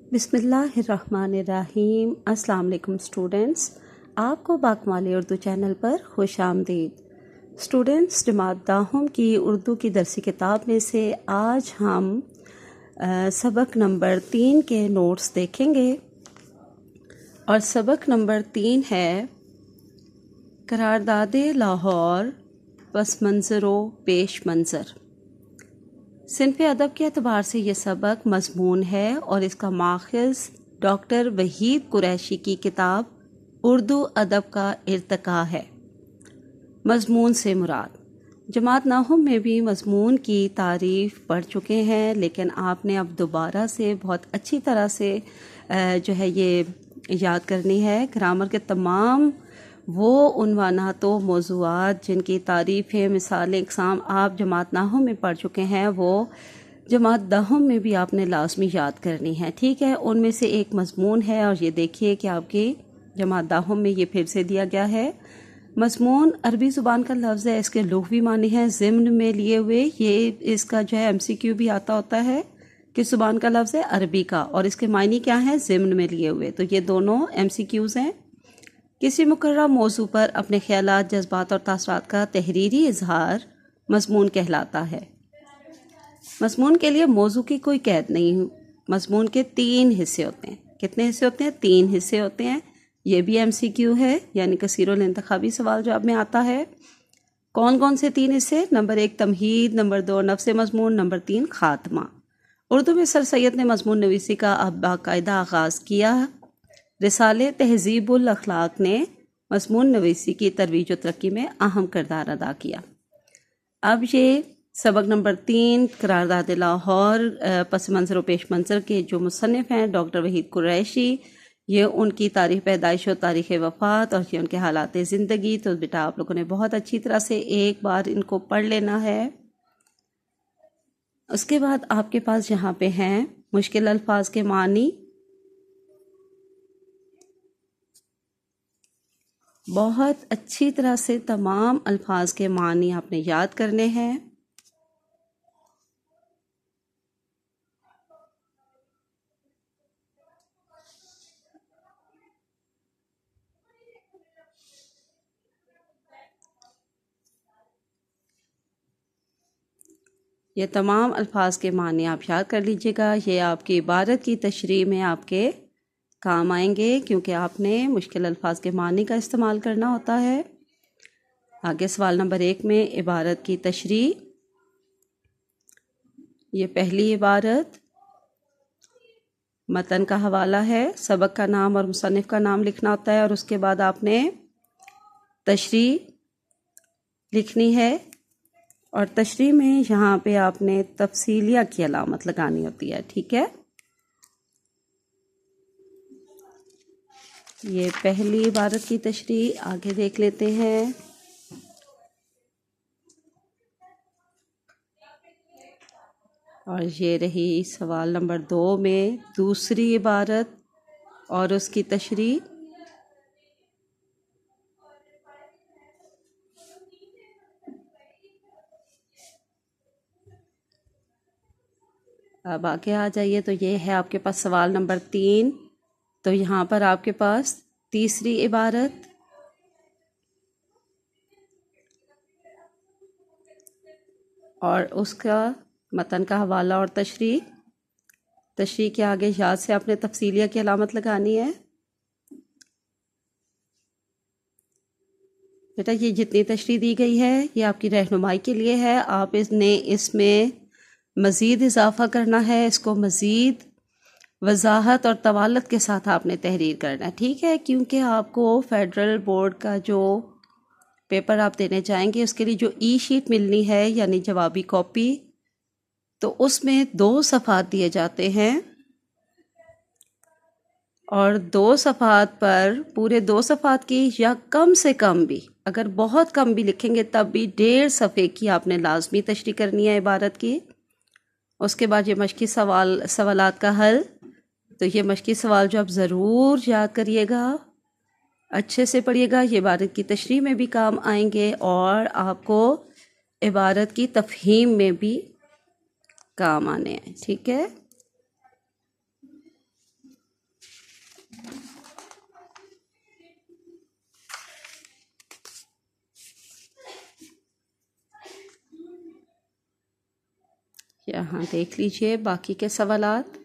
बिस्मिल्लाहिर्रहमानिर्रहीम। अस्सलाम वालेकुम स्टूडेंट्स, आपको बाकमाली उर्दू चैनल पर खुश आमदीद। स्टूडेंट्स, जमात दाहम की उर्दू की दरसी किताब में से आज हम सबक नंबर 3 के नोट्स देखेंगे और सबक नंबर 3 है करारदाद लाहौर पस मंज़र व पेश मंज़र। सिनफ़ अदब के अतबार से ये सबक मज़मून है और इसका माखज़ डॉक्टर वहीद कुरैशी की किताब उर्दू अदब का इर्तिका है। मज़मून से मुराद, जमात नाहुम में भी मज़मून की तारीफ़ पढ़ चुके हैं, लेकिन आपने अब दोबारा से बहुत अच्छी तरह से जो है ये याद करनी है। ग्रामर के तमाम वो उन्वानात व मौज़ूआत जिनकी तारीफ़ें, मिसालें, इक़साम आप जमात नाहुम में पढ़ चुके हैं, वो जमात दाहुम में भी आपने लाजमी याद करनी है। ठीक है, उनमें से एक मज़मून है और ये देखिए कि आपकी जमात दाहुम में ये फिर से दिया गया है। मज़मून अरबी ज़ुबान का लफ्ज़ है, इसके लुग़वी मानी है ज़िम्न में लिए हुए। ये इसका जो है MCQ भी आता होता है। किस ज़ुबान का लफ्ज़ है? अरबी का, और इसके मायने क्या हैं? ज़िम्न में लिए हुए। तो ये दोनों MCQs हैं। किसी मुकर्रर मौजू पर अपने ख्यालात, जज्बात और तासरात का तहरीरी इजहार मज़मून कहलाता है। मज़मून के लिए मौजू की कोई कैद नहीं। मज़मून के 3 हिस्से होते हैं। कितने हिस्से होते हैं? 3 हिस्से होते हैं। ये भी MCQ है, यानी कसीरुल इंतखाबी सवाल जवाब में आता है। कौन कौन से 3 हिस्से? नंबर 1 तमहीद, नंबर 2 नफ्स मज़मून, नंबर 3 खात्मा। उर्दू में सर सैयद ने मज़मून नवीसी का अब बाकायदा आगाज़ किया। रिसाले तहज़ीबुल अखलाक ने मज़मून नवीसी की तरवीज व तरक्की में अहम किरदार अदा किया। अब ये सबक नंबर 3 करारदाद लाहौर पस मंज़र व पेश मंज़र के जो मुसन्निफ़ हैं डॉक्टर वहीद कुरैशी, ये उनकी तारीख़ पैदाइश और तारीख़ वफ़ात और ये उनके हालात ज़िंदगी। तो बेटा आप लोगों ने बहुत अच्छी तरह से एक बार इनको पढ़ लेना है। उसके बाद आपके पास यहाँ पे हैं मुश्किल अल्फाज के मानी। बहुत अच्छी तरह से तमाम अल्फाज के मानी आपने याद करने हैं। ये तमाम अल्फाज के मानी आप याद कर लीजिएगा। ये आपकी इबारत की तशरीह में आपके काम आएंगे, क्योंकि आपने मुश्किल अल्फाज के मानी का इस्तेमाल करना होता है। आगे सवाल नंबर 1 में इबारत की तशरीह। ये पहली इबारत मतन का हवाला है। सबक का नाम और मुसन्निफ़ का नाम लिखना होता है और उसके बाद आपने तशरीह लिखनी है और तशरीह में यहाँ पे आपने तफसीलिया की अलामत लगानी होती है। ठीक है, ये पहली इबारत की तशरीह। आगे देख लेते हैं। और ये रही सवाल नंबर 2 में दूसरी इबारत और उसकी तशरीह। अब आगे आ जाइए। तो ये है आपके पास सवाल नंबर 3। तो यहाँ पर आपके पास तीसरी इबारत और उसका मतन का हवाला और तशरीह। तशरीह के आगे याद से आपने तफसीलिया की अलामत लगानी है। बेटा ये जितनी तशरीह दी गई है ये आपकी रहनुमाई के लिए है। आप इसमें मज़ीद इजाफ़ा करना है। इसको मज़ीद वजाहत और तवालत के साथ आपने तहरीर करना है। ठीक है, क्योंकि आपको फेडरल बोर्ड का जो पेपर आप देने जाएंगे उसके लिए जो शीट मिलनी है, यानी जवाबी कॉपी, तो उसमें 2 सफ़ात दिए जाते हैं और 2 सफ़ात पर पूरे 2 सफ़ात की या कम से कम भी, अगर बहुत कम भी लिखेंगे तब भी 1.5 सफ़े की आपने लाजमी तशरीह करनी है इबारत की। उसके बाद ये मश्की सवालात का हल। तो ये मश्की सवाल जो आप ज़रूर याद करिएगा, अच्छे से पढ़िएगा। ये इबारत की तशरीह में भी काम आएंगे और आपको इबारत की तफ़हीम में भी काम आने हैं। ठीक है, यहाँ देख लीजिए बाकी के सवालात।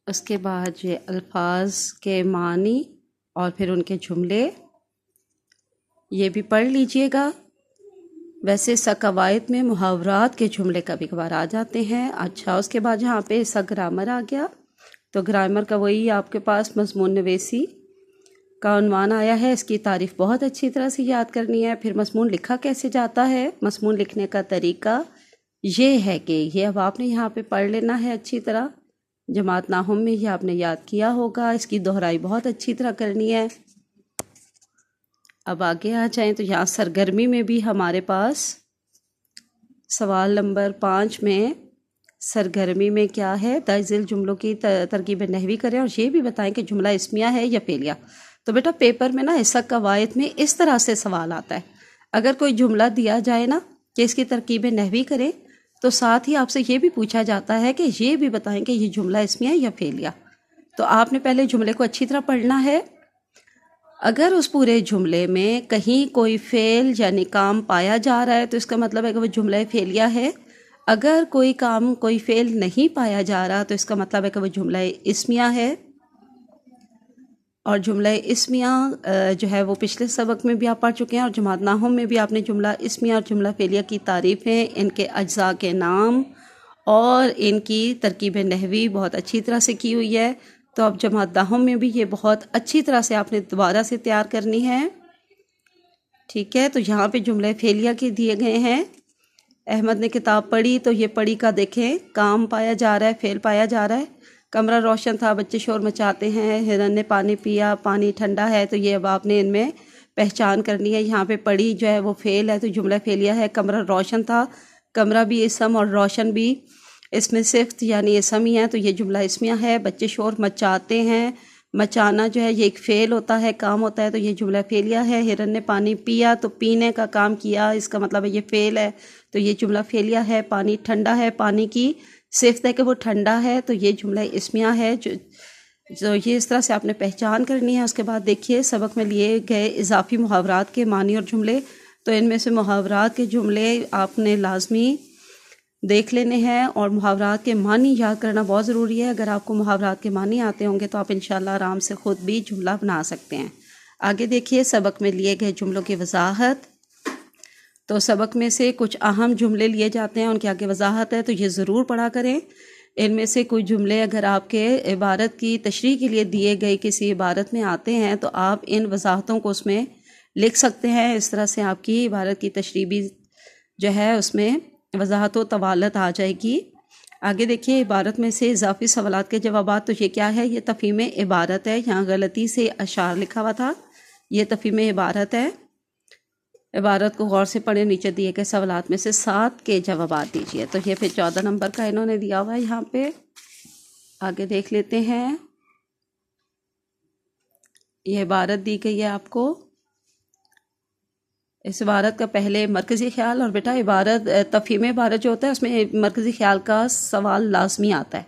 उसके बाद ये अल्फाज के मानी और फिर उनके जुमले ये भी पढ़ लीजिएगा। वैसे कवायद में मुहावरात के जुमले कभी कभार आ जाते हैं। अच्छा, उसके बाद यहाँ पे ग्रामर आ गया। तो ग्रामर का वही आपके पास मज़मून नवेसी का उन्वान आया है। इसकी तारीफ़ बहुत अच्छी तरह से याद करनी है। फिर मज़मून लिखा कैसे जाता है, मज़मून लिखने का तरीका ये है कि ये अब आपने यहाँ पे पढ़ लेना है अच्छी तरह। जमात नाहुम में ये आपने याद किया होगा। इसकी दोहराई बहुत अच्छी तरह करनी है। अब आगे आ जाएं तो यहाँ सरगर्मी में भी हमारे पास सवाल नंबर 5 में सरगर्मी में क्या है, दाइज़िल जुमलों की तरकीब नहवी करें और ये भी बताएं कि जुमला इस्मिया है या फेलिया। तो बेटा पेपर में ना ऐसा कवायद में इस तरह से सवाल आता है। अगर कोई जुमला दिया जाए ना कि इसकी तरकीब नहवी करें, तो साथ ही आपसे ये भी पूछा जाता है कि ये भी बताएं कि ये जुमला इस्मिया है या फेलिया। तो आपने पहले जुमले को अच्छी तरह पढ़ना है। अगर उस पूरे जुमले में कहीं कोई फेल यानी काम पाया जा रहा है तो इसका मतलब है कि वो जुमला फेलिया है। अगर कोई काम कोई फेल नहीं पाया जा रहा तो इसका मतलब है कि वो जुमला इस्मिया है। और जुमला इस्मिया जो है वो पिछले सबक में भी आप पढ़ चुके हैं और जमात नाहुम में भी आपने जुमला इस्मिया और जुमला फेलिया की तारीफ़ें, इनके अज्जा के नाम और इनकी तरकीब नहवी बहुत अच्छी तरह से की हुई है। तो अब जमात नाहुम में भी ये बहुत अच्छी तरह से आपने दोबारा से तैयार करनी है। ठीक है, तो यहाँ पे जुमले फेलिया के दिए गए हैं। अहमद ने किताब पढ़ी तो ये पढ़ी का देखें, काम पाया जा रहा है, फेल पाया जा रहा है। कमरा रोशन था, बच्चे शोर मचाते हैं। हिरन ने पानी पिया, पानी ठंडा है। तो ये अब आपने इनमें पहचान करनी है। यहाँ पे पढ़ी जो है वो फेल है तो जुमला फेलिया है। कमरा रोशन था, कमरा भी इसम और रोशन भी इसमें सिफ्त यानी इसम ही है तो ये जुमला इसमिया है। बच्चे शोर मचाते हैं, मचाना जो है ये एक फ़ेल होता है, काम होता है तो ये जुमला फेलिया है। हिरन ने पानी पिया तो पीने का काम किया, इसका मतलब है ये फ़ेल है तो ये जुमला फेलिया है। पानी ठंडा है, पानी की सिफ्त है कि वो ठंडा है तो ये जुमला इसमिया है। जो ये इस तरह से आपने पहचान करनी है। उसके बाद देखिए सबक में लिए गए इजाफी मुहावरात के मानी और जुमले। तो इनमें से मुहावरात के जुमले आपने लाजमी देख लेने हैं और मुहावरात के मानी याद करना बहुत ज़रूरी है। अगर आपको मुहावरात के मानी आते होंगे तो आप इंशाल्लाह आराम से ख़ुद भी जुमला बना सकते हैं। आगे देखिए सबक में लिए गए जुमलों की वजाहत। तो सबक में से कुछ अहम जुमले लिए जाते हैं, उनके आगे वजाहत है तो ये ज़रूर पढ़ा करें। इनमें से कुछ जुमले अगर आपके इबारत की तशरीह के लिए दिए गए किसी इबारत में आते हैं तो आप इन वजाहतों को उसमें लिख सकते हैं। इस तरह से आपकी इबारत की तशरीह भी जो है उसमें वजाहत व तवालत आ जाएगी। आगे देखिए इबारत में से इजाफी सवालात के जवाबात। तो ये क्या है, ये तफ़हीम इबारत है। यहाँ गलती से अशार लिखा हुआ था, ये तफ़हीम इबारत है। इबारत को गौर से पढ़े, नीचे दिए गए सवालात में से 7 के जवाबात दीजिए। तो ये फिर 14 नंबर का इन्होंने दिया हुआ है यहाँ पे। आगे देख लेते हैं, ये इबारत दी गई है आपको। इस इबारत का पहले मरकज़ी ख्याल और बेटा इबारत तफ़हीम इबारत जो होता है उसमें मरकज़ी ख्याल का सवाल लाजमी आता है।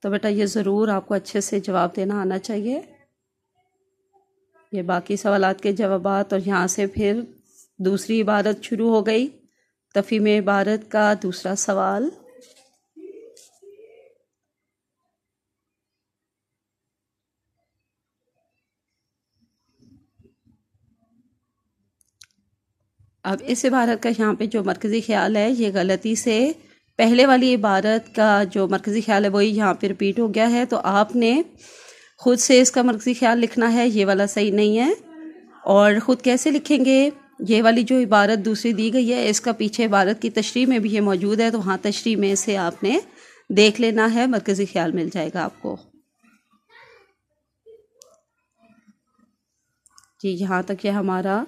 तो बेटा ये ज़रूर आपको अच्छे से जवाब देना आना चाहिए। ये बाकी सवालात के जवाबात और यहाँ से फिर दूसरी इबारत शुरू हो गई। तफ़हीम इबारत का दूसरा सवाल। अब इस इबारत का यहाँ पे जो मरकज़ी ख्याल है ये गलती से पहले वाली इबारत का जो मरकज़ी ख्याल है वही यहाँ पे रिपीट हो गया है। तो आपने ख़ुद से इसका मरकज़ी ख्याल लिखना है, ये वाला सही नहीं है। और ख़ुद कैसे लिखेंगे, ये वाली जो इबारत दूसरी दी गई है इसका पीछे इबारत की तशरीह में भी ये मौजूद है। तो वहाँ तशरीह में से आपने देख लेना है, मरकज़ी ख्याल मिल जाएगा आपको। जी यहाँ तक ये हमारा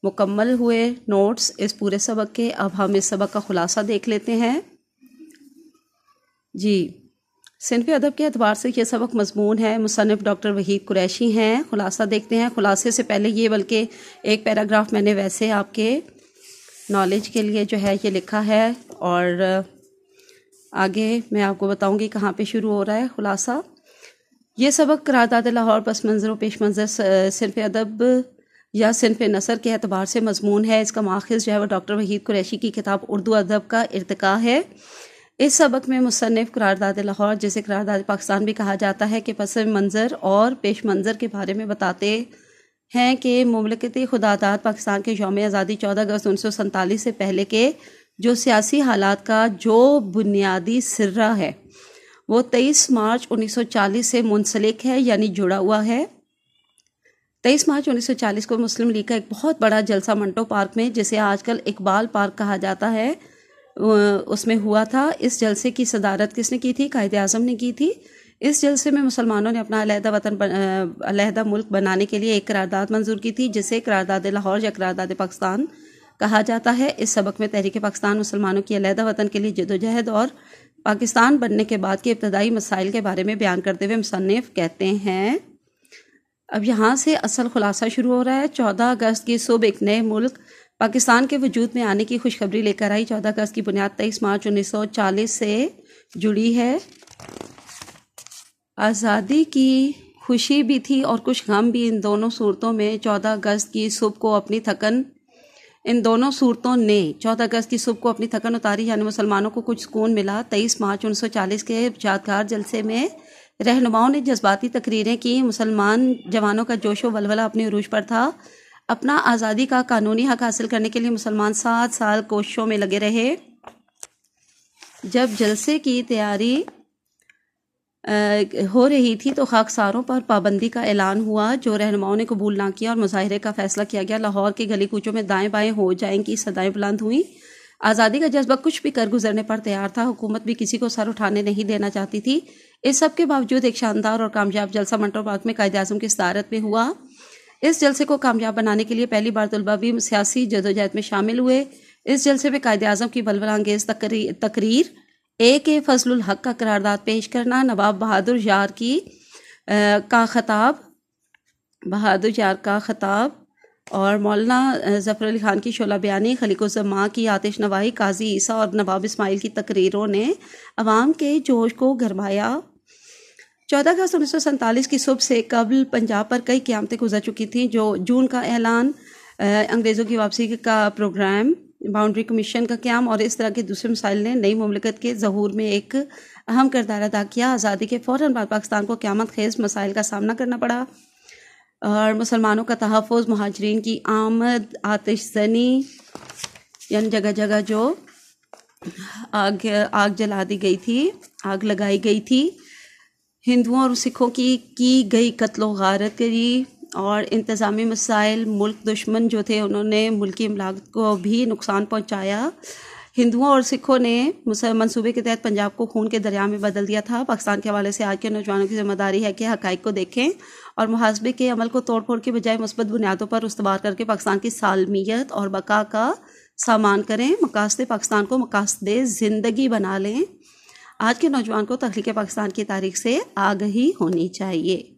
मुकम्मल हुए नोट्स इस पूरे सबक के। अब हम इस सबक का ख़ुलासा देख लेते हैं। जी सिनफ़ अदब के एतबार से ये सबक मज़मून है, मुसन्निफ़ डॉक्टर वहीद कुरैशी हैं। ख़ुलासा देखते हैं। ख़ुलासे से पहले ये बल्कि एक पैराग्राफ मैंने वैसे आपके नॉलेज के लिए जो है ये लिखा है और आगे मैं आपको बताऊंगी कहाँ पे शुरू हो रहा है ख़ुलासा। ये सबक करारदाद लाहौर पस मंज़र व पेश मंज़र सिनफ़ अदब या सिनफ़ नसर के अतबार से मज़मून है। इसका माखिज़ जो है वो डॉक्टर वहीद कुरैशी की किताब उर्दू अदब का इर्तिका है। इस सबक में मुसन्निफ़ करारदाद लाहौर, जिसे करारदाद पाकिस्तान भी कहा जाता है, कि पस मंज़र और पेश मंज़र के बारे में बताते हैं कि मुमलकती खुदादाद पाकिस्तान के यौम आज़ादी 14 अगस्त 1947 से पहले के जो सियासी हालात का जो बुनियादी सिर्रा है वो 23 मार्च 1940 से मुंसलिक है, यानी जुड़ा हुआ है। 23 मार्च 1940 को मुस्लिम लीग का एक बहुत बड़ा जलसा मंटो पार्क में, जिसे आजकल इकबाल पार्क कहा जाता है, उसमें हुआ था। इस जलसे की सदारत किसने की थी? कायदे आज़म ने की थी। इस जलसे में मुसलमानों ने अपना अलहदा वतन अलहदा मुल्क बनाने के लिए एक करारदाद मंजूर की थी, जिसे करारदाद लाहौर या करारदाद पाकिस्तान कहा जाता है। इस सबक में तहरीक पाकिस्तान मुसलमानों की अलहदा वतन के लिए जदोजहद और पाकिस्तान बनने के बाद के इब्तदाई मसाइल के बारे में बयान करते हुए मुसन्निफ़ कहते हैं, अब यहाँ से असल खुलासा शुरू हो रहा है। 14 अगस्त की सुबह एक नए मुल्क पाकिस्तान के वजूद में आने की खुशखबरी लेकर आई। 14 अगस्त की बुनियाद 23 मार्च 1940 से जुड़ी है। आज़ादी की खुशी भी थी और कुछ गम भी इन दोनों सूरतों में। 14 अगस्त की सुबह को अपनी थकन इन दोनों सूरतों ने 14 अगस्त की सुबह को अपनी थकन उतारी, यानी मुसलमानों को कुछ सुकून मिला। 23 मार्च 1940 के यादगार जलसे में रहनुमाओं ने जज्बाती तकरीरें की। मुसलमान जवानों का जोशो वलवला अपने उरूज पर था। अपना आज़ादी का कानूनी हक हासिल करने के लिए मुसलमान 7 साल कोशिशों में लगे रहे। जब जलसे की तैयारी हो रही थी तो खाकसारों पर पाबंदी का ऐलान हुआ, जो रहनुमाओं ने कबूल ना किया और मुजाहिरे का फैसला किया गया। लाहौर के गली कूचों में दाएं बाएं हो जाएंगी सदाएं बुलंद हुई। आज़ादी का जज्बा कुछ भी कर गुजरने पर तैयार था। हुकूमत भी किसी को सर उठाने नहीं देना चाहती थी। इस सब के बावजूद एक शानदार और कामयाब जलसा मंटो पार्क में कायदे आज़म की सदारत में हुआ। इस जलसे को कामयाब बनाने के लिए पहली बार तलबा भी सियासी जदोजहद में शामिल हुए। इस जलसे में कायदे आज़म की वलवला अंगेज़ तकरीर ए फजलुल हक का करारदाद पेश करना, नवाब बहादुर यार का खताब और मौलाना ज़फ़र अली ख़ान की शोला बयानी, खलीक़ुज़्ज़मा की आतिश नवाई, काजी ईसा और नवाब इस्माइल की तकरीरों ने अवाम के जोश को गरमाया। 14 अगस्त 1947 की सुबह से कबल पंजाब पर कई क़यामतें गुजर चुकी थीं। जो जून का ऐलान, अंग्रेज़ों की वापसी का प्रोग्राम, बाउंड्री कमीशन का क़याम और इस तरह के दूसरे मसाइल ने नई मुमलिकत के ज़हूर में एक अहम किरदार अदा किया। आज़ादी के फ़ौरन बाद पाकिस्तान को क़यामत खेज़ मसाइल का सामना करना पड़ा और मुसलमानों का तहफ़्फ़ुज़, महाजरीन की आमद, आतिशज़नी, यानी जगह जगह जो आग जला दी गई थी, आग लगाई गई थी, हिंदुओं और सिखों की गई कत्लो गारत करी और इंतज़ामी मसाइल। मुल्क दुश्मन जो थे उन्होंने मुल्की इमलाक को भी नुकसान पहुंचाया। हिंदुओं और सिखों ने मंसूबे के तहत पंजाब को खून के दरिया में बदल दिया था। पाकिस्तान के हवाले से आज के नौजवानों की जिम्मेदारी है कि हक़ाइक़ को देखें और मुहासबे के अमल को तोड़ फोड़ के बजाय मुस्बत बुनियादों पर उस्तवार करके पाकिस्तान की सालमियत और बका का सामान करें। मकासदे पाकिस्तान को मकासदे ज़िंदगी बना लें। आज के नौजवान को तख्लीक़ पाकिस्तान की तारीख़ से आगही होनी चाहिए।